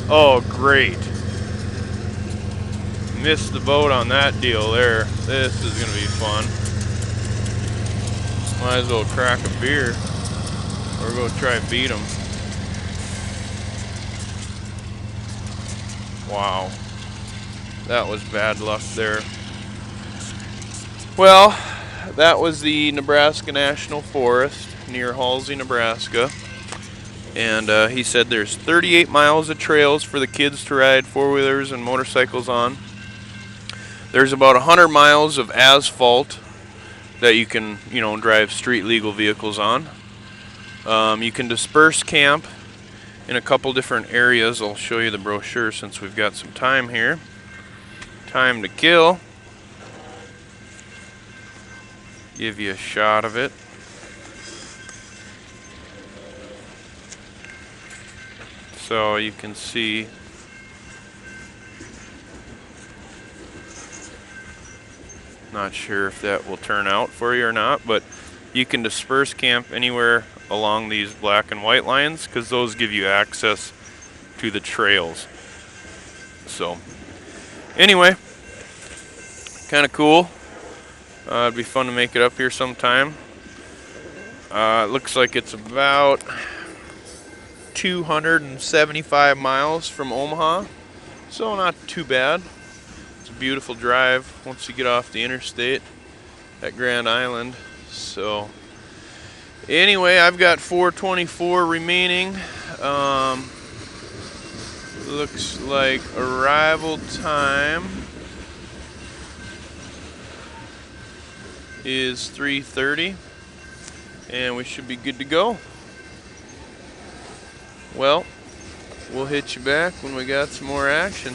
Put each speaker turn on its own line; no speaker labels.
Oh, great. Missed the boat on that deal there. This is going to be fun. Might as well crack a beer or go try and beat them. Wow. That was bad luck there. Well, that was the Nebraska National Forest near Halsey, Nebraska. And he said there's 38 miles of trails for the kids to ride four-wheelers and motorcycles on. There's about 100 miles of asphalt that you can, drive street legal vehicles on. You can disperse camp in a couple different areas. I'll show you the brochure since we've got some time here. Time to kill. Give you a shot of it. So you can see not sure if that will turn out for you or not, but you can disperse camp anywhere along these black and white lines because those give you access to the trails. So anyway, kind of cool. It'd be fun to make it up here sometime. It looks like it's about 275 miles from Omaha, so not too bad. It's a beautiful drive once you get off the interstate at Grand Island. So anyway, I've got 424 remaining. Looks like arrival time is 3:30 and we should be good to go. Well, we'll hit you back when we got some more action.